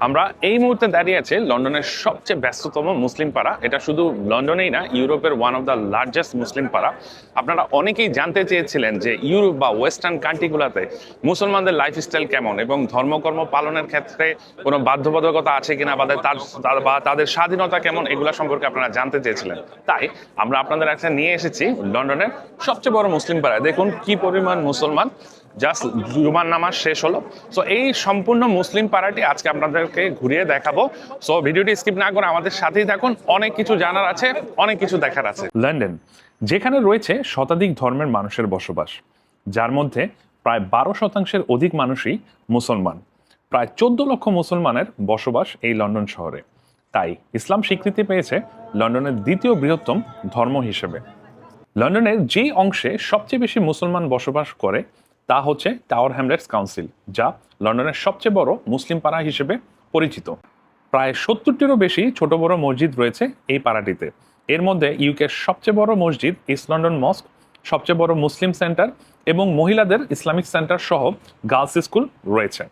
আমরা এই মুহূর্তে দাঁড়িয়ে আছি লন্ডনের সবচেয়ে ব্যস্ততম মুসলিম পাড়া। এটা শুধু লন্ডনেই না, ইউরোপের ওয়ান অফ দ্য লার্জেস্ট মুসলিম পাড়া। আপনারা অনেকেই জানতে চেয়েছিলেন যে ইউরোপ বা ওয়েস্টার্ন কান্ট্রিগুলোতে মুসলমানদের লাইফস্টাইল কেমন এবং ধর্মকর্ম পালনের ক্ষেত্রে কোনো বাধ্যবাধকতা আছে কিনা বা তাদের স্বাধীনতা কেমন, এগুলো সম্পর্কে আপনারা জানতে চেয়েছিলেন। তাই আমরা আপনাদের কাছে নিয়ে এসেছি লন্ডনের সবচেয়ে বড় মুসলিম পাড়ায়। দেখুন কি পরিমাণ মুসলমান, জাস্ট জুমার নামাজ শেষ হলো। সো এই সম্পূর্ণ মুসলিম পাড়াটি আজকে আপনাদেরকে ঘুরিয়ে দেখাবো। সো ভিডিওটি স্কিপ না করে আমাদের সাথেই থাকুন, অনেক কিছু জানার আছে, অনেক কিছু দেখার আছে। লন্ডন, যেখানে রয়েছে শতাধিক ধর্মের মানুষের বসবাস, যার মধ্যে প্রায় 12% অধিক মানুষই মুসলমান। প্রায় 14 লক্ষ মুসলমানের বসবাস এই লন্ডন শহরে। তাই ইসলাম স্বীকৃতি পেয়েছে লন্ডনের দ্বিতীয় বৃহত্তম ধর্ম হিসেবে। লন্ডনের যে অংশে সবচেয়ে বেশি মুসলমান বসবাস করে তা হচ্ছে টাওয়ার হ্যামলেটস কাউন্সিল, যা লন্ডনের সবচেয়ে বড় মুসলিম পাড়া হিসেবে পরিচিত। প্রায় 70টিরও বেশি ছোট বড় মসজিদ রয়েছে এই পাড়াটিতে। এর মধ্যে ইউকের সবচেয়ে বড় মসজিদ ইস্ট লন্ডন মস্ক, সবচেয়ে বড় মুসলিম সেন্টার এবং মহিলাদের ইসলামিক সেন্টার সহ গার্লস স্কুল রয়েছে।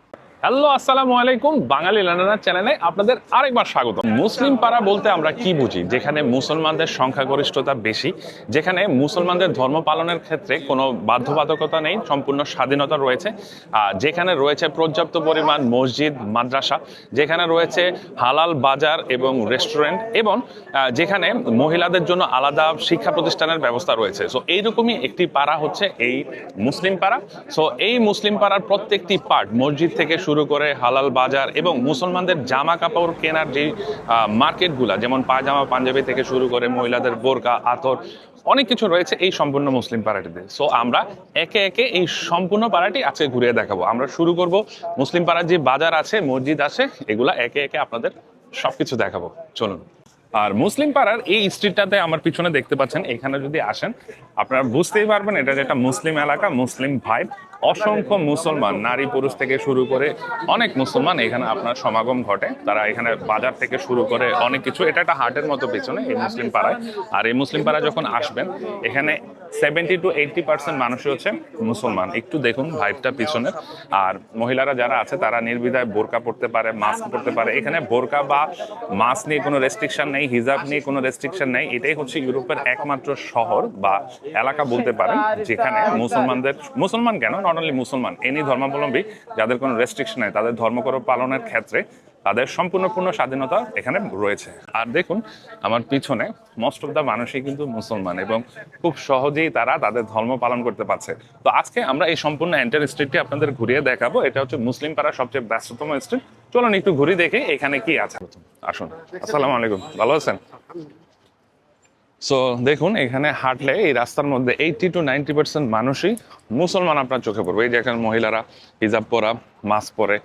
হ্যালো, আসসালামু আলাইকুম। বাঙালি লার্নার চ্যানেলে আপনাদের আরেকবার স্বাগত। মুসলিম পাড়া বলতে আমরা কি বুঝি? যেখানে মুসলমানদের সংখ্যাগরিষ্ঠতা বেশি, যেখানে মুসলমানদের ধর্ম পালনের ক্ষেত্রে কোনো বাধ্যবাধকতা নেই, সম্পূর্ণ স্বাধীনতা রয়েছে, যেখানে রয়েছে পর্যাপ্ত পরিমাণ মসজিদ, মাদ্রাসা, যেখানে রয়েছে হালাল বাজার এবং রেস্টুরেন্ট, এবং যেখানে মহিলাদের জন্য আলাদা শিক্ষা প্রতিষ্ঠানের ব্যবস্থা রয়েছে। সো এইরকমই একটি পাড়া হচ্ছে এই মুসলিম পাড়া। সো এই মুসলিম পাড়ার প্রত্যেকটি পার্ট, মসজিদ থেকে শুরু করে হালাল বাজার এবং মুসলমানদের জামা কাপড় কেনার যে মার্কেটগুলা, যেমন পায়জামা পাঞ্জাবি থেকে শুরু করে মহিলাদের বোরকা, আতর, অনেক কিছু রয়েছে এই সম্পূর্ণ মুসলিম পাড়াটিতে। সো আমরা একে একে এই সম্পূর্ণ পাড়াটি আজকে ঘুরিয়ে দেখাবো। আমরা শুরু করব মুসলিম পাড়ার যে বাজার আছে, মসজিদ আছে, এগুলা একে একে আপনাদের সবকিছু দেখাবো। চলুন। আর মুসলিম পাড়ার এই স্ট্রিটটাতে আমার পিছনে দেখতে পাচ্ছেন, এখানে যদি আসেন আপনারা বুঝতেই পারবেন এটা যেটা মুসলিম এলাকা, মুসলিম ভাইব। অসংখ্য মুসলমান, নারী পুরুষ থেকে শুরু করে অনেক মুসলমান এখানে আপনার সমাগম ঘটে। তারা এখানে বাজার থেকে শুরু করে অনেক কিছু, এটা একটা হাটের মতো পিছনে এই মুসলিম পাড়ায়। আর এই মুসলিম পাড়ায় যখন আসবেন, এখানে 70 to 80% মানুষই হচ্ছে মুসলমান। একটু দেখুন ভাইবটা পিছনে। আর মহিলারা যারা আছে তারা নির্বিধায় বোরকা পড়তে পারে, মাস্ক পড়তে পারে। এখানে বোরকা বা মাস্ক নিয়ে কোনো রেস্ট্রিকশন নেই, হিজাব নিয়ে কোনো রেস্ট্রিকশন নেই। এটাই হচ্ছে ইউরোপের একমাত্র শহর বা এলাকা বলতে পারেন যেখানে মুসলমান কেন, নট অনলি মুসলমান, এনি ধর্মাবলম্বী যাদের কোনো রেস্ট্রিকশন নেই, তাদের ধর্মকর্ম পালনের ক্ষেত্রে তাদের সম্পূর্ণ স্বাধীনতা এখানে রয়েছে। আর দেখুন আমার পিছনে মোস্ট অফ দ্য মানুষই কিন্তু মুসলমান এবং খুব সহজেই তারা তাদের ধর্ম পালন করতে পারছে। তো আজকে আমরা এই সম্পূর্ণ এন্টার স্ট্রিটটি আপনাদের ঘুরিয়ে দেখাবো। এটা হচ্ছে মুসলিম পাড়ার সবচেয়ে ব্যস্ততম স্ট্রিট। চলুন একটু ঘুরে দেখে এখানে কি আছে। আসুন। আসসালামু আলাইকুম, ভালো আছেন? সো দেখুন এখানে হাঁটলে এই রাস্তার মধ্যে 80 to 90% মানুষই মুসলমান আপনার চোখে পড়বে। এই যে এখানে মহিলারা হিজাব পরা, মাস্ক পরে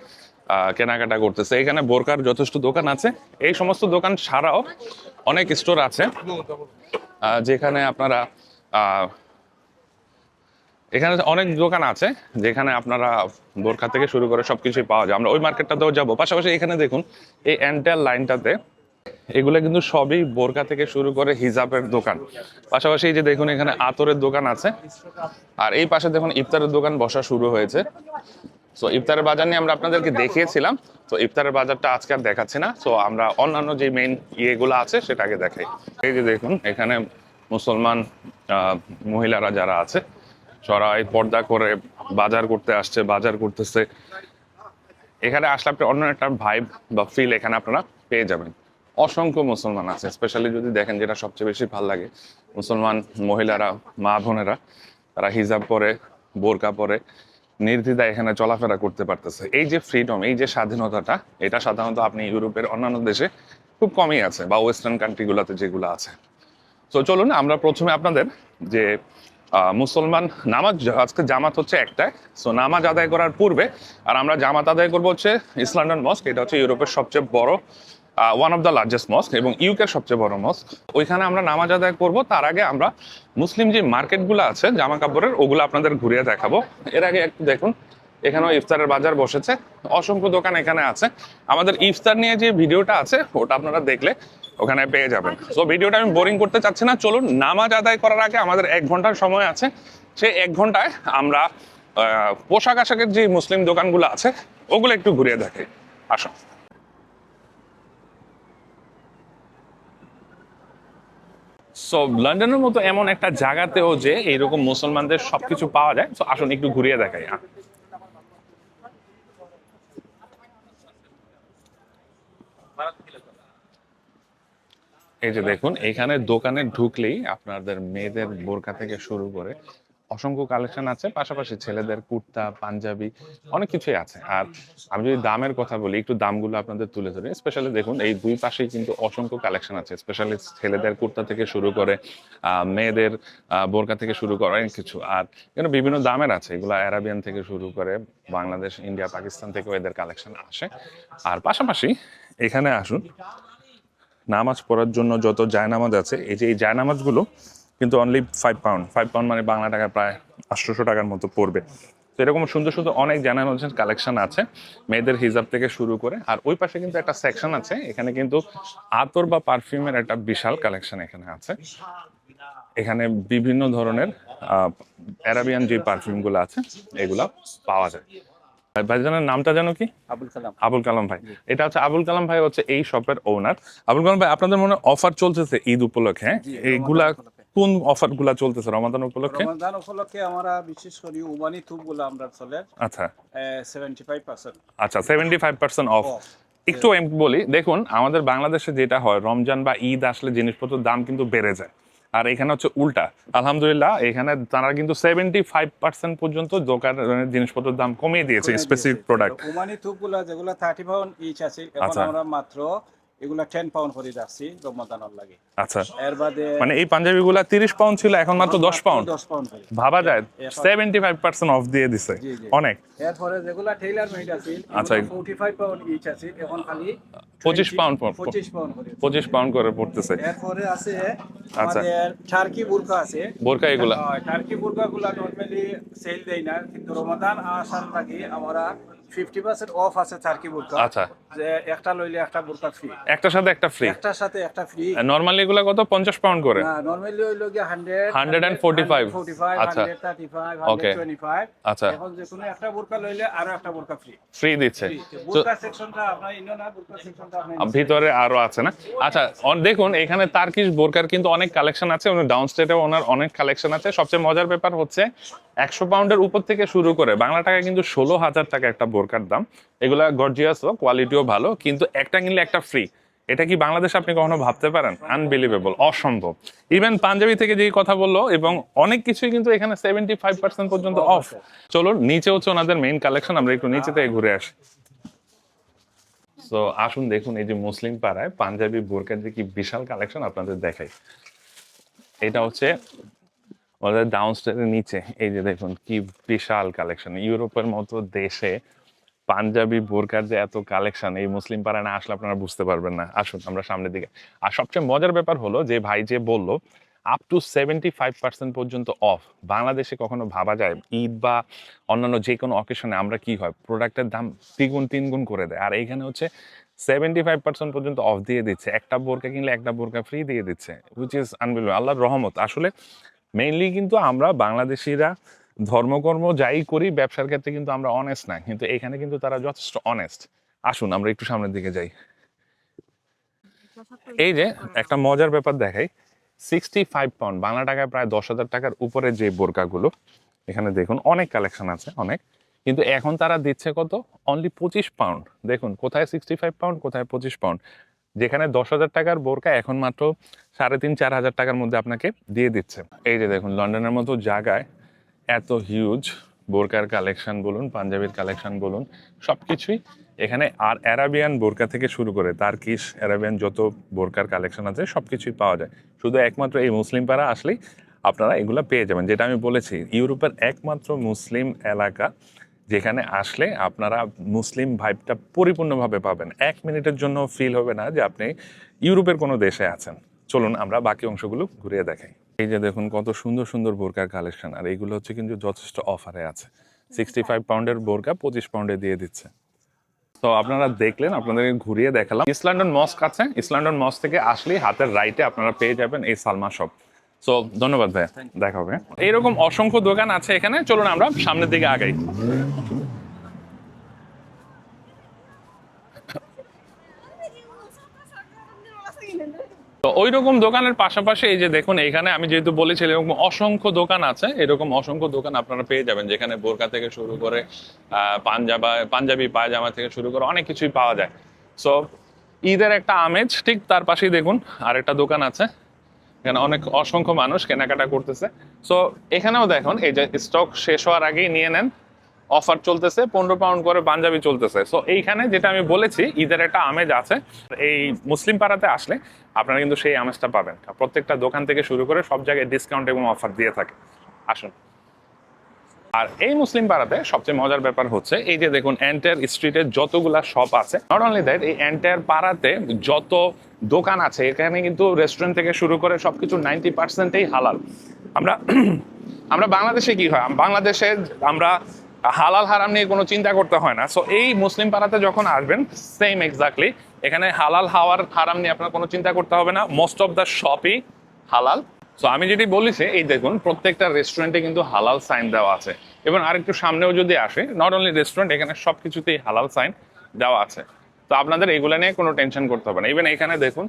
কেনাকাটা করতেছে। এখানে বোরকার যথেষ্ট দোকান আছে। এই সমস্ত দোকান ছাড়াও অনেক স্টোর আছে যেখানে আপনারা এখানে অনেক দোকান আছে যেখানে আপনারা বোরকা থেকে শুরু করে সবকিছুই পাওয়া যায়। আমরা ওই মার্কেটটাতেও যাবো। পাশাপাশি এখানে দেখুন এই এন্টার লাইনটাতে এগুলো কিন্তু সবই বোরকা থেকে শুরু করে হিজাবের দোকান। পাশাপাশি এই যে দেখুন এখানে আতরের দোকান আছে। আর এই পাশে দেখুন ইফতারের দোকান বসা শুরু হয়েছে। সো ইফতারের বাজার নিয়ে আমরা আপনাদেরকে দেখিয়েছিলাম। তো ইফতারের বাজারটা আজকে আর দেখাচ্ছি না। সো আমরা অন্যান্য যে মেইন ইয়েগুলো আছে সেটা আগে দেখাই। এই যে দেখুন এখানে মুসলমান মহিলারা যারা আছে সবাই পর্দা করে বাজার করতে আসছে, বাজার করতেছে। এখানে আসলে আপনি অন্য একটা ভাইব বা ফিল এখানে আপনারা পেয়ে যাবেন। অসংখ্য মুসলমান আছে, স্পেশালি যদি দেখেন যেটা সবচেয়ে বেশি ভালো লাগে, মুসলমান মহিলারা, মা বোনেরা, তারা হিজাব পরে, বোরকা পরে নির্দ্বিধায় এখানে চলাফেরা করতে পারতেছে। এই যে ফ্রিডম, এই যে স্বাধীনতাটা, এটা সাধারণত আপনি ইউরোপের অন্যান্য দেশে খুব কমই আছে বা ওয়েস্টার্ন কান্ট্রিগুলোতে যেগুলো আছে। তো চলুন আমরা প্রথমে আপনাদের যে মুসলমান নামাজ, আজকে জামাত হচ্ছে একটাই। সো নামাজ আদায় করার পূর্বে আর আমরা জামাত আদায় করবো হচ্ছে ইস্ট লন্ডন মস্ক। এটা হচ্ছে ইউরোপের সবচেয়ে বড় ওয়ান অফ দ্য লার্জেস্ট মস্ক এবং ইউকের সবচেয়ে বড় মস্ক। ওইখানে আমরা নামাজ আদায় করব। তার আগে আমরা মুসলিম যে মার্কেটগুলো আছে জামা কাপড়ের, ওগুলো আপনাদের ঘুরিয়ে দেখাবো। এর আগে একটু দেখুন এখানেও ইফতারের বাজার বসেছে, অসংখ্য দোকান এখানে আছে। আমাদের ইফতার নিয়ে যে ভিডিওটা আছে ওটা আপনারা দেখলে ওখানে পেয়ে যাবেন। সো ভিডিওটা আমি বোরিং করতে চাচ্ছি না। চলুন, নামাজ আদায় করার আগে আমাদের 1 ঘন্টার সময় আছে। সেই 1 ঘন্টায় আমরা পোশাক আশাকের যে মুসলিম দোকানগুলো আছে ওগুলো একটু ঘুরিয়ে দেখাই। আসুন। সো লন্ডনের মতো এমন একটা জায়গাতেও যে এইরকম মুসলমানদের সবকিছু পাওয়া যায়, তো আসুন একটু ঘুরিয়ে দেখাই। এই যে দেখুন, এখানে দোকানে ঢুকলেই আপনাদের মেয়েদের বোরকা থেকে শুরু করে অসংখ্য কালেকশন আছে, পাশাপাশি ছেলেদের কুর্তা, পাঞ্জাবি, অনেক কিছুই আছে। আর আমি যদি দামের কথা বলি, একটু দামগুলো আপনাদের তুলে ধরি। স্পেশালি দেখুন, এই দুই পাশেই কিন্তু অসংখ্য কালেকশন আছে, স্পেশালি ছেলেদের কুর্তা থেকে শুরু করে মেয়েদের বোরকা থেকে শুরু করে অনেক কিছু। আর এখানে বিভিন্ন দামের আছে, এগুলো অ্যারাবিয়ান থেকে শুরু করে বাংলাদেশ, ইন্ডিয়া, পাকিস্তান থেকেও এদের কালেকশন আসে। আর পাশাপাশি এখানে আসুন, নামাজ পড়ার জন্য যত জায়নামাজ আছে, এই যে এই জায়নামাজগুলো কিন্তু অনলি £5। £5 মানে বাংলা টাকায় প্রায় 800 টাকার মতো পড়বে। তো এরকম সুন্দর সুন্দর অনেক জায়নামাজের কালেকশন আছে, মেয়েদের হিজাব থেকে শুরু করে। আর ওই পাশে কিন্তু একটা সেকশন আছে, এখানে কিন্তু আতর বা পারফিউমের একটা বিশাল কালেকশন এখানে আছে। এখানে বিভিন্ন ধরনের অ্যারাবিয়ান যে পারফিউমগুলো আছে এগুলা পাওয়া যায়। ভাইজানের নামটা জানো কি? আবুল কালাম। আবুল কালাম ভাই। এটা হচ্ছে আবুল কালাম ভাই, হচ্ছে এই শপের ওনার। আবুল কালাম ভাই, আপনাদের মনে অফার চলতেছে ঈদ উপলক্ষে, হ্যাঁ? এইগুলা কোন অফার গুলা চলতেছে রমাদান উপলক্ষে? রমাদান উপলক্ষে আমরা বিশেষ করে উমানি থুপগুলো আমরা চলে। আচ্ছা 75%। আচ্ছা, 75% অফ। একটু আমি বলি, দেখুন আমাদের বাংলাদেশে যেটা হয়, রমজান বা ঈদ আসলে জিনিসপত্রের দাম কিন্তু বেড়ে যায়। আর এখানে হচ্ছে উল্টা। আলহামদুলিল্লাহ, এখানে তারা কিন্তু 75% পর্যন্ত দোকানের জিনিসপত্রের দাম কমিয়ে দিয়েছে, স্পেসিফিক প্রোডাক্ট। উমানি থুপগুলো যেগুলো 30 পাউন্ড ইচ আছে, এখন আমরা মাত্র এগুলা 10 পাউন্ড করে রাখছি রমাদানের লাগে। আচ্ছা, এর বাদে মানে এই পাঞ্জাবিগুলা 30 পাউন্ড ছিল, এখন মাত্র 10 পাউন্ড। 10 পাউন্ড ভাবা যায়, 75% অফ দিয়ে দিছে, অনেক। এরপরে যেগুলা টেইলার মেড আছে, আচ্ছা, 45 পাউন্ড ইচ আছে, এখন খালি 25 পাউন্ড 25 পাউন্ড করে 25 পাউন্ড করে পড়তেছে। এরপরে আছে আমাদের টার্কি বুরকা আছে। বোরকা এগুলা টার্কি বুরকাগুলা নরমালি সেল দেই না, কিন্তু রমাদান আসার আগে আমরা 50% অফ আছে টার্কি বুরকা। আচ্ছা, যে একটা লইলে একটা বুরকা ফ্রি, একটার সাথে একটা ফ্রি। একটার সাথে একটা ফ্রি। নরমালি এগুলা কত? 50 পাউন্ড করে। না, নরমালি হইলো গিয়া 145। 145, আচ্ছা 135, ওকে 125। আচ্ছা, এখন যে কোনো একটা বুরকা লইলে আরো একটা বুরকা ফ্রি ফ্রি দিচ্ছে। বুরকা সেকশনটা আপনার ইনো না, বুরকা সেকশনটা আপনার ভিতরে আরো আছে না? আচ্ছা, দেখুন এখানে তার্কিশ বোরকার কিন্তু অনেক কালেকশন আছে, ডাউন স্টেটে ওনার অনেক কালেকশন আছে। সবচেয়ে মজার ব্যাপার হচ্ছে 100 পাউন্ডের উপর থেকে শুরু করে বাংলা টাকায় কিন্তু 16,000 টাকা একটা বোরকার দাম। এগুলা গর্জিয়াসও, কোয়ালিটিও ভালো, কিন্তু একটা কিনলে একটা ফ্রি। এটা কি বাংলাদেশে আপনি কখনো ভাবতে পারেন? আনবিলিভেবল, অসম্ভব। ইভেন পাঞ্জাবি থেকে যেই কথা বললো এবং অনেক কিছুই কিন্তু এখানে 75% পর্যন্ত অফ। চলুন নিচে হচ্ছে ওনাদের মেইন কালেকশন, আমরা একটু নিচে থেকে ঘুরে আসি। তো আসুন দেখুন, এই যে মুসলিম পাড়ায় পাঞ্জাবি বোরকার যে কি বিশাল কালেকশন আপনাদের দেখাই। এটা হচ্ছে আমাদের ডাউনস্টারের নিচে, এই যে দেখুন কি বিশাল কালেকশন। ইউরোপের মতো দেশে পাঞ্জাবি বোরকার যে এত কালেকশন, এই মুসলিম পাড়ায় না আসলে আপনারা বুঝতে পারবেন না। আসুন আমরা সামনের দিকে। আর সবচেয়ে মজার ব্যাপার হলো যে ভাই যে বললো আপ টু 75% পর্যন্ত অফ। বাংলাদেশে কখনো ভাবা যায় ঈদ বা অন্যান্য যে কোনো অকেশনে আমরা কি হয়, প্রোডাক্টের দাম দ্বিগুণ তিনগুণ করে দেয়, আর এইখানে হচ্ছে 75% পর্যন্ত অফ দিয়ে দিচ্ছে। একটা বোরকা কিনলে একটা বোরকা ফ্রি দিয়ে দিচ্ছে, হুইচ ইজ আনবিলিভেবল। আল্লাহর রহমত। আসলে মেইনলি কিন্তু আমরা বাংলাদেশিরা ধর্মকর্ম যাই করি, ব্যবসার ক্ষেত্রে কিন্তু আমরা অনেস্ট না, কিন্তু এখানে কিন্তু তারা যথেষ্ট অনেস্ট। আসুন আমরা একটু সামনের দিকে যাই। এই যে একটা মজার ব্যাপার দেখাই, 65 পাউন্ড বাংলা টাকায় প্রায় 10,000 টাকার উপরে যে বোরকাগুলো, এখানে দেখুন অনেক কালেকশন আছে, অনেক। কিন্তু এখন তারা দিচ্ছে কত? Only 25 pound. দেখুন কোথায় 65 পাউন্ড, কোথায় 25 পাউন্ড। যেখানে 10,000 টাকার বোরকা এখন মাত্র 3,500-4,000 টাকার মধ্যে আপনাকে দিয়ে দিচ্ছে। এই যে দেখুন, লন্ডনের মতো জায়গায় এত হিউজ বোরকার কালেকশন বলুন, পাঞ্জাবির কালেকশন বলুন, সব কিছুই এখানে। আর অ্যারাবিয়ান বোরকা থেকে শুরু করে তার্কিশ, অ্যারাবিয়ান যত বোরকার কালেকশন আছে সব কিছুই পাওয়া যায়। শুধু একমাত্র এই মুসলিম পাড়া আসলেই আপনারা এগুলো পেয়ে যাবেন। যেটা আমি বলেছি, ইউরোপের একমাত্র মুসলিম এলাকা যেখানে আসলে আপনারা মুসলিম ভাইবটা পরিপূর্ণভাবে পাবেন। 1 মিনিটের জন্য ফিল হবে না যে আপনি ইউরোপের কোনো দেশে আছেন। চলুন আমরা বাকি অংশগুলো ঘুরিয়ে দেখাই। এই যে দেখুন কত সুন্দর সুন্দর বোরকার কালেকশন, আর এইগুলো হচ্ছে কিন্তু যথেষ্ট অফারে আছে। 65 পাউন্ডের বোরকা 25 পাউন্ডে দিয়ে দিচ্ছে। তো আপনারা দেখলেন, আপনাদেরকে ঘুরিয়ে দেখালাম। ইস্ট লন্ডন মস্ক আছে, ইস্ট লন্ডন মস্ক থেকে আসলেই হাতের রাইটে আপনারা পেয়ে যাবেন এই সালমা শপ। সো ধন্যবাদ ভাই, দেখা হবে। এইরকম অসংখ্য দোকান আছে এখানে, চলুন আমরা সামনের দিকে আগাই। তো ওই রকম দোকানের পাশাপাশি এই যে দেখুন এখানে আমি যেহেতু বলেছিলাম এরকম অসংখ্য দোকান আছে, এরকম অসংখ্য দোকান আপনারা পেয়ে যাবেন যেখানে বোরকা থেকে শুরু করে পাঞ্জাবি পায়জামা থেকে শুরু করে অনেক কিছুই পাওয়া যায়। সো ঈদের একটা আমেজ, ঠিক তার পাশেই দেখুন আরেকটা দোকান আছে, এখানে অনেক অসংখ্য মানুষ কেনাকাটা করতেছে। সো এখানেও দেখুন এই যে স্টক শেষ হওয়ার আগেই নিয়ে নেন, অফার চলতেছে, 15 পাউন্ড করে পাঞ্জাবি চলতেছে। সো এইখানে যেটা আমি বলেছি ঈদের একটা আমেজ আছে, এই মুসলিম পাড়াতে আসলে আপনারা কিন্তু সেই আমেজটা পাবেন। প্রত্যেকটা দোকান থেকে শুরু করে সব জায়গায় ডিসকাউন্ট এবং অফার দিয়ে থাকে। আসুন। আর এই মুসলিম পাড়াতে সবচেয়ে মজার ব্যাপার হচ্ছে এই যে দেখুন এন্টায়ার স্ট্রিটে যতগুলা শপ আছে, নট অনলি দ্যাট, এই এন্টায়ার পাড়াতে যত দোকান আছে এখানে কিন্তু রেস্টুরেন্ট থেকে শুরু করে সবকিছু 90%ই হালাল। আমরা আমরা বাংলাদেশে কি হয়, বাংলাদেশে আমরা হালাল হারাম নিয়ে কোনো চিন্তা করতে হয় না। সো এই মুসলিম পাড়াতে যখন আসবেন সেম এক্স্যাক্টলি এখানে হালাল হারাম নিয়ে আপনার কোনো চিন্তা করতে হবে না। মোস্ট অফ দ্য শপই হালাল। সো আমি যেটি বলেছি এই দেখুন প্রত্যেকটা রেস্টুরেন্টে কিন্তু হালাল সাইন দেওয়া আছে, এবং আরেকটু সামনেও যদি আসে নট অনলি রেস্টুরেন্ট, এখানে সবকিছুতেই হালাল সাইন দেওয়া আছে। তো আপনাদের এগুলো নিয়ে কোনো টেনশন করতে হবে না। ইভেন এখানে দেখুন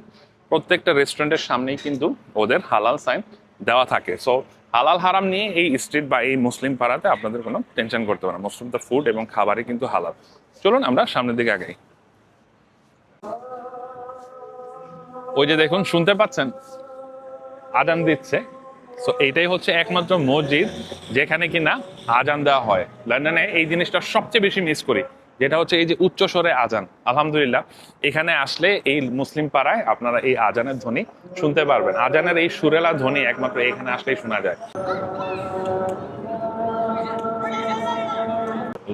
প্রত্যেকটা রেস্টুরেন্টের সামনেই কিন্তু ওদের হালাল সাইন দেওয়া থাকে। সো হালাল হারাম নিয়ে এই স্ট্রিট বা এই মুসলিম পাড়াতে আপনাদের কোনো টেনশন করতে হবে না। মোস্ট অফ দ্য ফুড এবং খাবারই কিন্তু হালাল। চলুন আমরা সামনের দিকে আগাই। ওই যে দেখুন শুনতে পাচ্ছেন আজান দিচ্ছে। সো এইটাই হচ্ছে একমাত্র মসজিদ যেখানে কিনা আজান দেওয়া হয়। লন্ডনে এই জিনিসটা সবচেয়ে বেশি মিস করি, যেটা হচ্ছে এই যে উচ্চ স্বরে আজান। আলহামদুলিল্লাহ এখানে আসলে এই মুসলিম পাড়ায় আপনারা এই আজানের ধ্বনি শুনতে পারবেন। আজানের এই সুরেলা ধ্বনি একমাত্র এখানে আসলেই শোনা যায়।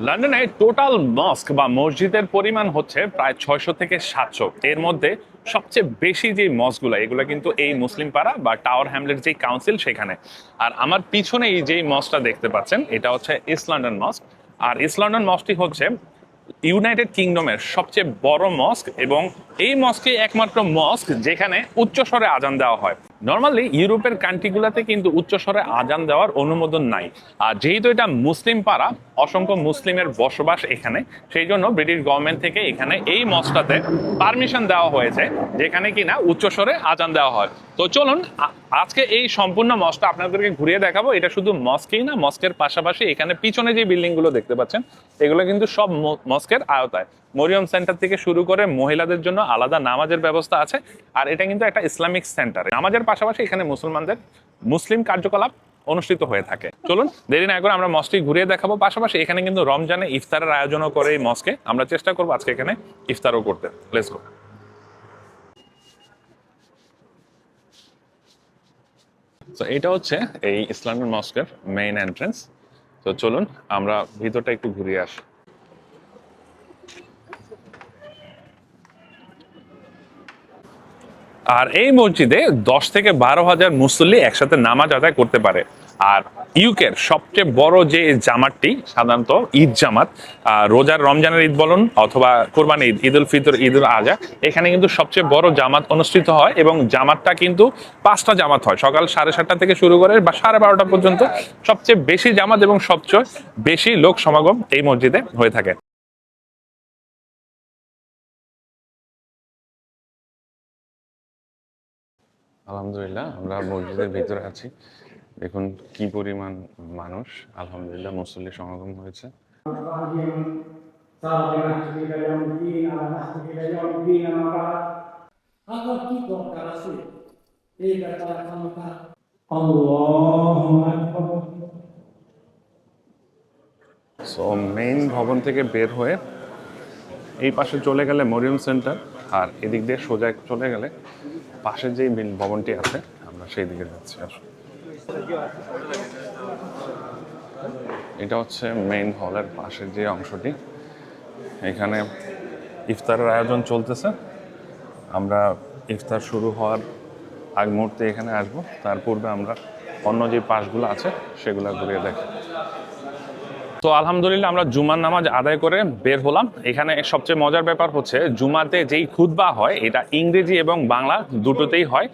লন্ডনে টোটাল মস্ক বা মসজিদের পরিমাণ হচ্ছে প্রায় 600 থেকে 700। এর মধ্যে সবচেয়ে বেশি যে মস্কগুলো এগুলো কিন্তু এই মুসলিম পাড়া বা টাওয়ার হ্যামলেট যে কাউন্সিল সেখানে। আর আমার পিছনে এই যে মস্কটা দেখতে পাচ্ছেন এটা হচ্ছে ইস্ট লন্ডন মস্ক। আর ইস্ট লন্ডন মস্কটি হচ্ছে ইউনাইটেড কিংডমের সবচেয়ে বড় মস্ক, এবং এই মস্কে একমাত্র মস্ক যেখানে উচ্চস্বরে আজান দেওয়া হয়। নর্মালি ইউরোপের কান্ট্রিগুলোতে কিন্তু উচ্চস্বরে আজান দেওয়ার অনুমোদন নাই। আর যেহেতু এটা মুসলিম পাড়া, অসংখ্য মুসলিমের বসবাস এখানে, সেই জন্য ব্রিটিশ গভর্নমেন্ট থেকে এখানে এই মস্কটাতে পারমিশন দেওয়া হয়েছে যেখানে কিনা উচ্চস্বরে আজান দেওয়া হয়। তো চলুন আজকে এই সম্পূর্ণ মস্কটা আপনাদেরকে ঘুরিয়ে দেখাবো। এটা শুধু মস্কেই না, মস্কের পাশাপাশি এখানে পিছনে যে বিল্ডিং গুলো দেখতে পাচ্ছেন এগুলো কিন্তু সব মস্কের আওতায়। মরিয়ম সেন্টার থেকে শুরু করে মহিলাদের জন্য আলাদা নামাজের ব্যবস্থা আছে। আর এটা কিন্তু একটা ইসলামিক সেন্টার। নামাজের পাশাপাশি এখানে মুসলমানদের মুসলিম কার্যকলাপ অনুষ্ঠিত হয়ে থাকে। চলুন দেরি না করে আমরা মস্কটি ঘুরিয়ে দেখাবো। পাশাপাশি এখানে কিন্তু রমজানে ইফতারের আয়োজনও করে এই মস্কে। আমরা চেষ্টা করবো আজকে এখানে ইফতারও করতে। Let's go. তো এটা হচ্ছে এই ইসলামিক মস্কের মেইন এন্ট্রেন্স। তো চলুন আমরা ভিতরটা একটু ঘুরিয়ে আসি। আর এই মসজিদে 10 থেকে 12,000 মুসল্লি একসাথে নামাজ আদায় করতে পারে। আর ইউকের সবচেয়ে বড় যে জামাতটি সাধারণত ঈদ জামাত, রোজার রমজানের ঈদ বলুন অথবা কোরবানি ঈদ, ঈদ উল ফিতর, ঈদ উল আজহা, এখানে কিন্তু সবচেয়ে বড় জামাত অনুষ্ঠিত হয়। এবং জামাতটা কিন্তু 5টা জামাত হয়, সকাল 7:30 থেকে শুরু করে বা 12:30 পর্যন্ত। সবচেয়ে বেশি জামাত এবং সবচেয়ে বেশি লোক সমাগম এই মসজিদে হয়ে থাকে। আলহামদুলিল্লাহ আমরা মসজিদের ভিতরে আছি। দেখুন কি পরিমাণ মানুষ, আলহামদুলিল্লাহ মুসল্লি সমাগম হয়েছে। সো মেইন ভবন থেকে বের হয়ে এই পাশে চলে গেলে মরিয়ম সেন্টার, আর এদিক দিয়ে সোজা চলে গেলে পাশে যে ভবনটি আছে আমরা সেই দিকে যাচ্ছি। আসলে এটা হচ্ছে মেইন হলের পাশের যে অংশটি, এখানে ইফতারের আয়োজন চলতেছে। আমরা ইফতার শুরু হওয়ার আগ মুহূর্তে এখানে আসব, তার পূর্বে আমরা অন্য যে পাশগুলো আছে সেগুলো ঘুরিয়ে দেখি। তো আলহামদুলিল্লাহ আমরা জুমার নামাজ আদায় করে বের হলাম। এখানে সবচেয়ে মজার ব্যাপার হচ্ছে জুমাতে যেই খুতবা হয় এটা ইংরেজি এবং বাংলা দুটোতেই হয়।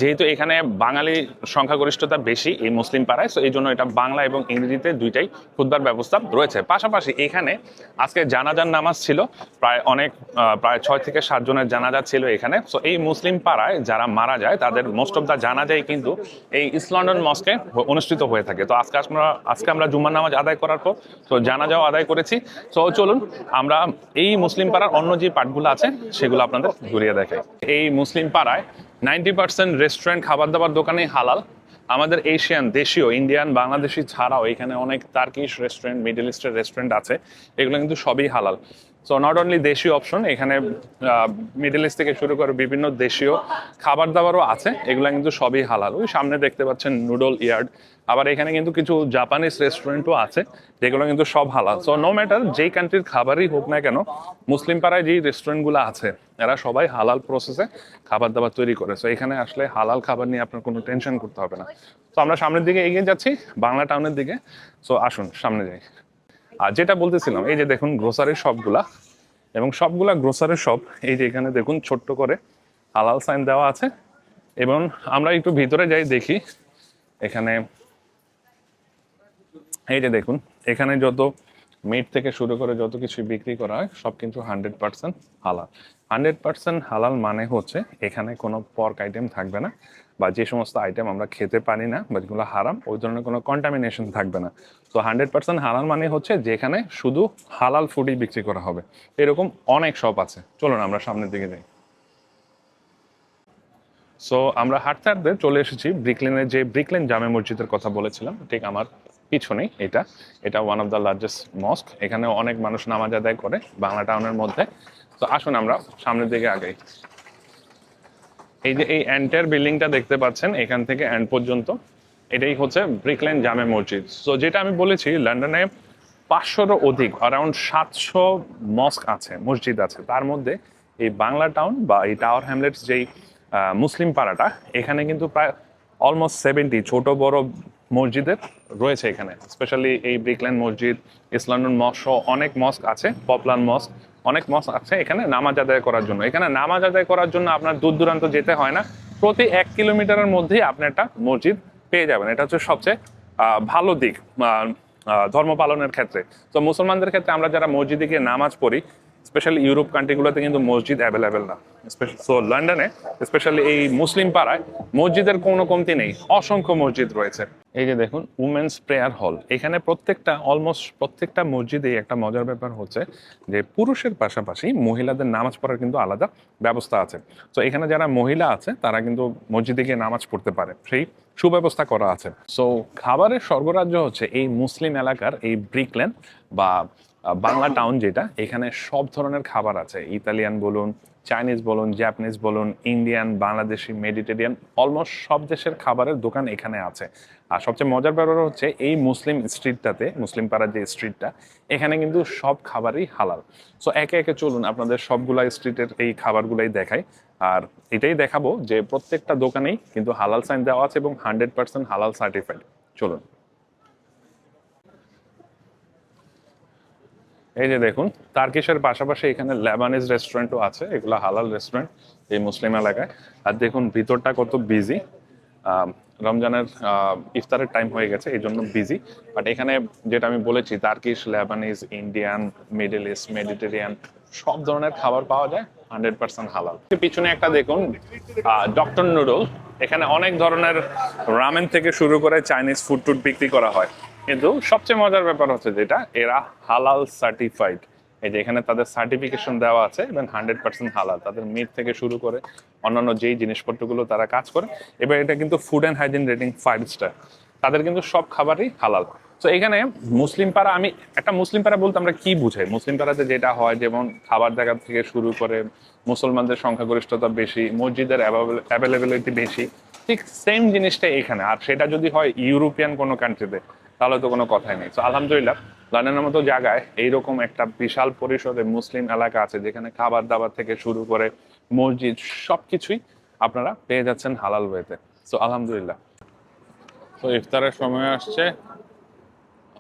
যেহেতু এখানে বাঙালি সংখ্যাগরিষ্ঠতা বেশি এই মুসলিম পাড়ায়, তো এই জন্য এটা বাংলা এবং ইংরেজিতে দুইটাই খুতবার ব্যবস্থা রয়েছে। পাশাপাশি এখানে আজকে জানাজার নামাজ ছিল, প্রায় 6 থেকে 7 জনের জানাজা ছিল এখানে। তো এই মুসলিম পাড়ায় যারা মারা যায় তাদের মোস্ট অফ দা জানাজাই কিন্তু এই ইস্ট লন্ডন মস্কে অনুষ্ঠিত হয়ে থাকে। তো আজকে আমরা জুমার নামাজ আদায় করার পর তো জানাজাও আদায় করেছি। তো চলুন আমরা এই মুসলিম পাড়ার অন্য যে পার্টগুলো আছে সেগুলো আপনাদের ঘুরিয়ে দেখাই। এই মুসলিম পাড়ায় 90% রেস্টুরেন্ট, খাবার দাবার দোকানেই হালাল। আমাদের এশিয়ান, দেশীয়, ইন্ডিয়ান, বাংলাদেশি ছাড়াও এখানে অনেক তার্কিশ রেস্টুরেন্ট, মিডল ইস্টের রেস্টুরেন্ট আছে, এগুলো কিন্তু সবই হালাল। সো নট অনলি দেশীয় অপশন, এখানে মিডল ইস্ট থেকে শুরু করে বিভিন্ন দেশীয় খাবার দাবারও আছে, এগুলো কিন্তু সবই হালাল। ওই সামনে দেখতে পাচ্ছেন নুডল ইয়ার্ড। আবার এখানে কিন্তু কিছু জাপানিজ রেস্টুরেন্টও আছে যেগুলো কিন্তু সব হালাল। সো নো ম্যাটার যেই কান্ট্রির খাবারই হোক না কেন, মুসলিম পাড়ায় যেই রেস্টুরেন্টগুলো আছে এরা সবাই হালাল প্রসেসে খাবার দাবার তৈরি করে। সো এখানে আসলে হালাল খাবার নিয়ে আপনার কোনো টেনশন করতে হবে না। তো আমরা সামনের দিকে এগিয়ে যাচ্ছি, বাংলা টাউনের দিকে। সো আসুন সামনে যাই। আর যেটা বলতেছিলাম, এই যে দেখুন গ্রোসারি শপগুলা, এবং সবগুলা গ্রোসারি শপ এই যে এখানে দেখুন ছোট্ট করে হালাল সাইন দেওয়া আছে। এবং আমরা একটু ভিতরে যাই দেখি, এখানে এই যে দেখুন এখানে যত মিট থেকে শুরু করে যত কিছু বিক্রি করা হয় সব কিন্তু 100% হালাল। 100% হালাল মানে হচ্ছে এখানে কোনো পর্ক আইটেম থাকবে না, বা যে সমস্ত আইটেম আমরা খেতে পারি না বা যেগুলো হারাম ওই ধরনের কোনো কন্টামিনেশন থাকবে না। তো 100% হালাল মানে হচ্ছে যেখানে শুধু হালাল ফুডই বিক্রি করা হবে। এরকম অনেক শপ আছে, চলুন আমরা সামনের দিকে যাই। সো আমরা হাঁটতে হাঁটতে চলে এসেছি ব্রিকলেনের, যে ব্রিকলেন জামে মসজিদের কথা বলেছিলাম ঠিক আমার পিছনেই। এটা ওয়ান অফ দ্য লার্জেস্ট মস্ক, এখানে অনেক মানুষ নামাজ আদায় করে বাংলা টাউনের মধ্যে। তো আসুন আমরা সামনের দিকে আগাই। এই যে এই এন্টায়ার বিল্ডিংটা দেখতে পাচ্ছেন এখান থেকে এন্ড পর্যন্ত, এটাই হচ্ছে ব্রিকলেন জামে মসজিদ। সো যেটা আমি বলেছি লন্ডনে 500-রও অধিক, অ্যারাউন্ড 700 মস্ক আছে, মসজিদ আছে। তার মধ্যে এই বাংলা টাউন বা এই টাওয়ার হ্যামলেটস যেই মুসলিম পাড়াটা, এখানে কিন্তু প্রায় অলমোস্ট 70 ছোট বড় মসজিদের রয়েছে এখানে। স্পেশালি এই ব্রিকলেন মসজিদ, ইস্ট লন্ডন মস্ক সহ অনেক মস্ক আছে, পপুলার মস্ক, অনেক মস্ক আছে এখানে নামাজ আদায় করার জন্য। এখানে নামাজ আদায় করার জন্য আপনার দূর দূরান্ত যেতে হয় না, প্রতি 1 কিলোমিটারের মধ্যেই আপনি একটা মসজিদ পেয়ে যাবেন। এটা হচ্ছে সবচেয়ে ভালো দিক ধর্ম পালনের ক্ষেত্রে। তো মুসলমানদের ক্ষেত্রে আমরা যারা মসজিদে গিয়ে নামাজ পড়ি, স্পেশালি ইউরোপ কান্ট্রিগুলোতে কিন্তু মসজিদ অ্যাভেলেবেল না। সো লন্ডনে স্পেশালি এই মুসলিম পাড়ায় মসজিদের কোনো কমতি নেই, অসংখ্য মসজিদ রয়েছে। এই যে দেখুন উমেন্স প্রেয়ার হল, এখানে অলমোস্ট প্রত্যেকটা মসজিদেই একটা মজার ব্যাপার হচ্ছে যে পুরুষের পাশাপাশি মহিলাদের নামাজ পড়ার কিন্তু আলাদা ব্যবস্থা আছে। তো এখানে যারা মহিলা আছে তারা কিন্তু মসজিদে গিয়ে নামাজ পড়তে পারে, সেই সুব্যবস্থা করা আছে। সো খাবারের স্বর্গরাজ্য হচ্ছে এই মুসলিম এলাকার এই ব্রিকলেন বা বাংলা টাউন, যেটা এখানে সব ধরনের খাবার আছে। ইতালিয়ান বলুন, চাইনিজ বলুন, জাপানিজ বলুন, ইন্ডিয়ান, বাংলাদেশি, মেডিটেরিয়ান, অলমোস্ট সব দেশের খাবারের দোকান এখানে আছে। আর সবচেয়ে মজার ব্যাপার হচ্ছে এই মুসলিম স্ট্রিটটাতে, মুসলিম পাড়ার যে স্ট্রিটটা, এখানে কিন্তু সব খাবারই হালাল। সো একে একে চলুন আপনাদের সবগুলা স্ট্রিটের এই খাবারগুলাই দেখাই। আর এটাই দেখাবো যে প্রত্যেকটা দোকানেই কিন্তু হালাল সাইন দেওয়া আছে এবং 100% হালাল সার্টিফাইড। চলুন। এই যে দেখুন তার্কিশের পাশাপাশি এখানে লেবানিজ রেস্টুরেন্টও আছে, এগুলো হালাল রেস্টুরেন্ট এই মুসলিম এলাকায়। আর দেখুন ভিতরটা কত বিজি, রমজানের ইফতারের টাইম হয়ে গেছে এই জন্য বিজি। বাট এখানে যেটা আমি বলেছি Turkish, Lebanese, Indian, middle east, Mediterranean সব ধরনের খাবার পাওয়া যায়, 100% হালাল। পিছনে একটা দেখুন ডক্টর নুডল, এখানে অনেক ধরনের রামেন থেকে শুরু করে চাইনিজ ফুড টুড বিক্রি করা হয়। কিন্তু সবচেয়ে মজার ব্যাপার হচ্ছে যেটা এরা হালাল সার্টিফাইড। এই যে এখানে তাদের সার্টিফিকেশন দেওয়া আছে এবং 100% হালাল। তাদের মিট থেকে শুরু করে অন্যান্য যেই জিনিসপত্রগুলো তারা কাজ করে, এবার এটা কিন্তু food and hygiene rating 5 star. তাদের কিন্তু সব খাবারই হালাল। তো এখানে মুসলিম পাড়া, আমি একটা মুসলিম পাড়া বলতে আমরা কি বুঝাই, মুসলিম পাড়াতে যেটা হয় যেমন খাবার জায়গা থেকে শুরু করে মুসলমানদের সংখ্যাগরিষ্ঠতা বেশি, মসজিদের অ্যাভেলেবিলিটি বেশি, ঠিক সেম জিনিসটা এখানে। আর সেটা যদি হয় ইউরোপিয়ান কোনো কান্ট্রিতে তাহলে তো কোনো কথাই নেই। তো আলহামদুলিল্লাহ লন্ডনের মতো জায়গায় এইরকম একটা বিশাল পরিসরে মুসলিম এলাকা আছে যেখানে খাবার দাবার থেকে শুরু করে মসজিদ সবকিছুই আপনারা পেয়ে যাচ্ছেন হালাল ওয়েতে। সো আলহামদুলিল্লাহ। তো ইফতারের সময় আসছে,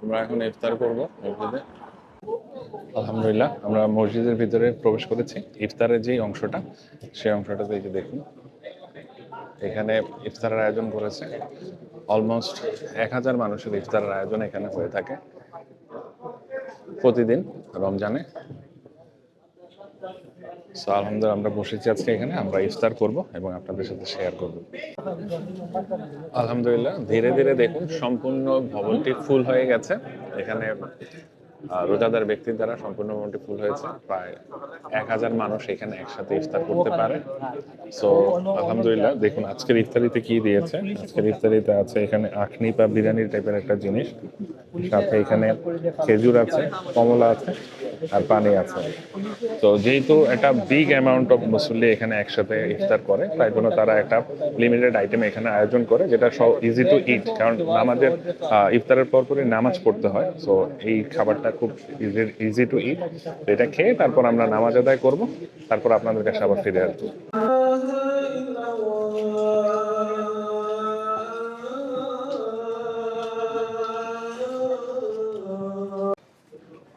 আমরা এখন ইফতার করব মসজিদে। আলহামদুলিল্লাহ আমরা মসজিদের ভিতরে প্রবেশ করেছি। ইফতারের যে অংশটা সেই অংশটাতে এই যে দেখুন এখানে ইফতারের আয়োজন করেছে। অলমোস্ট 1000 মানুষের ইফতারের আয়োজন এখানে হয়ে থাকে প্রতিদিন রমজানে। সো আলহামদুলিল্লাহ আমরা বসেছি আজকে এখানে, আমরা ইফতার করব এবং আপনাদের সাথে শেয়ার করব। আলহামদুলিল্লাহ ধীরে ধীরে দেখুন সম্পূর্ণ ভবনটি ফুল হয়ে গেছে। এখানে রোজাদার ব্যক্তির দ্বারা সম্পূর্ণ ভবনটি ফুল হয়েছে। প্রায় 1000 মানুষ এখানে একসাথে ইফতার করতে পারে। সো আলহামদুলিল্লাহ দেখুন আজকের ইফতারিতে কি দিয়েছে। আজকের ইফতারিতে আছে এখানে আখনি বা বিরিয়ানি টাইপের একটা জিনিস, সাথে এখানে খেজুর আছে, কমলা আছে আর পানি আছে। তো যেহেতু একটা বিগ অ্যামাউন্ট অফ মুসল্লি এখানে একসাথে ইফতার করে, তাই জন্য তারা একটা লিমিটেড আইটেম এখানে আয়োজন করে, যেটা সব ইজি টু ইট। কারণ আমাদের ইফতারের পরপরই নামাজ পড়তে হয়। সো এই খাবারটা খুব ইজি টু ইট। এটা খেয়ে তারপর আমরা নামাজ আদায় করব, তারপর আপনাদের কাছে আবার ফিরে আসবো।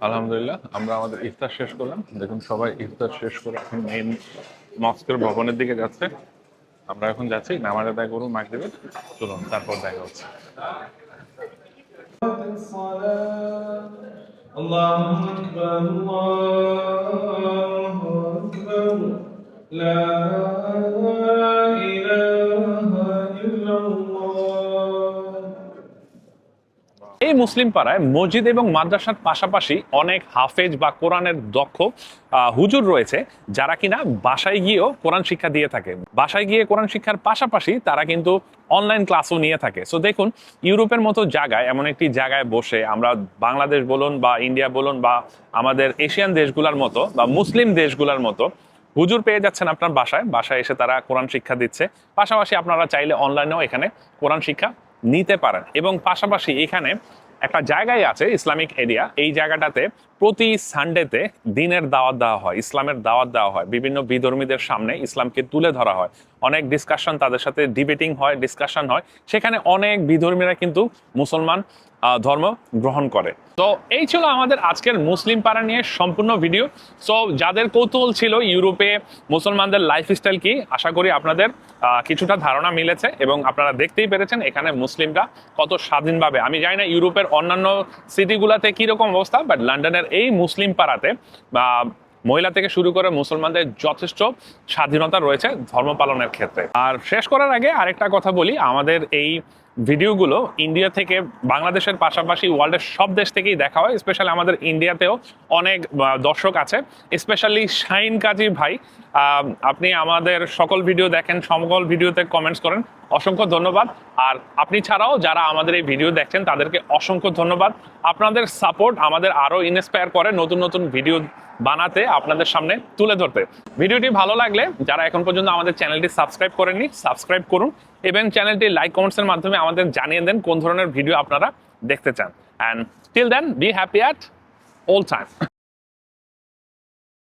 আলহামদুলিল্লাহ আমরা আমাদের ইফতার শেষ করলাম। দেখুন সবাই ইফতার শেষ করে এখন মেইন মস্কের ভবনের দিকে যাচ্ছে। আমরা এখন যাচ্ছি নামাজ আদায় করবো মাগরিবের। চলুন তারপর দেখা হচ্ছে। الله أكبر الله أكبر لا إله إلا الله। এই মুসলিম পাড়ায় মসজিদ এবং মাদ্রাসার পাশাপাশি অনেক হাফেজ বা কোরআনের দক্ষ হুজুর রয়েছে, যারা কিনা বাসায় গিয়েও কোরআন শিক্ষা দিয়ে থাকে। বাসায় গিয়ে কোরআন শিক্ষার পাশাপাশি তারা কিন্তু অনলাইন ক্লাসও নিয়ে থাকে। সো দেখুন ইউরোপের মতো জায়গায়, এমন একটি জায়গায় বসে আমরা বাংলাদেশ বলুন বা ইন্ডিয়া বলুন বা আমাদের এশিয়ান দেশগুলোর মতো বা মুসলিম দেশগুলোর মতো হুজুর পেয়ে যাচ্ছেন আপনার বাসায় এসে তারা কোরআন শিক্ষা দিচ্ছে। পাশাপাশি আপনারা চাইলে অনলাইনেও এখানে কোরআন শিক্ষা নিতে পারেন। এবং পাশাপাশি এখানে একটা জায়গায় আছে ইসলামিক এরিয়া, এই জায়গাটাতে প্রতি সানডেতে দিনের দাওয়াত দেওয়া হয়, ইসলামের দাওয়াত দেওয়া হয়। বিভিন্ন বিধর্মীদের সামনে ইসলামকে তুলে ধরা হয়, অনেক ডিসকাশন, তাদের সাথে ডিবেটিং হয়, ডিসকাশন হয়। সেখানে অনেক বিধর্মীরা কিন্তু মুসলমান ধর্ম গ্রহণ করে। তো এই ছিল আমাদের আজকের মুসলিম পাড়া নিয়ে সম্পূর্ণ ভিডিও। সো যাদের কৌতূহল ছিল ইউরোপে মুসলমানদের লাইফস্টাইল কি, আশা করি আপনাদের কিছুটা ধারণা মিলেছে এবং আপনারা দেখতেই পেরেছেন এখানে মুসলিমরা কত স্বাধীনভাবে। আমি জানি না ইউরোপের অন্যান্য সিটিগুলোতে কিরকম অবস্থা, বাট লন্ডনের এই মুসলিম পাড়াতে মহিলা থেকে শুরু করে মুসলমানদের যথেষ্ট স্বাধীনতা রয়েছে ধর্ম পালনের ক্ষেত্রে। আর শেষ করার আগে আরেকটা কথা বলি, আমাদের এই ভিডিওগুলো ইন্ডিয়া থেকে বাংলাদেশের পাশাপাশি ওয়ার্ল্ডের সব দেশ থেকেই দেখা হয়। স্পেশালি আমাদের ইন্ডিয়াতেও অনেক দর্শক আছে, স্পেশালি শাহিন কাজী ভাই। আপনি আমাদের সকল ভিডিও দেখেন, সকল ভিডিওতে কমেন্টস করেন, অসংখ্য ধন্যবাদ। আর আপনি ছাড়াও যারা আমাদের এই ভিডিও দেখছেন তাদেরকে অসংখ্য ধন্যবাদ। আপনাদের সাপোর্ট আমাদের আরো ইন্সপায়ার করে নতুন নতুন ভিডিও বানাতে, আপনাদের সামনে তুলে ধরতে। ভিডিওটি ভালো লাগলে যারা এখন পর্যন্ত আমাদের চ্যানেলটি সাবস্ক্রাইব করেননি, সাবস্ক্রাইব করুন এবং চ্যানেলটি লাইক কমেন্টসের মাধ্যমে আমাদের জানিয়ে দেন কোন ধরনের ভিডিও আপনারা দেখতে চান। And till then be happy at all time.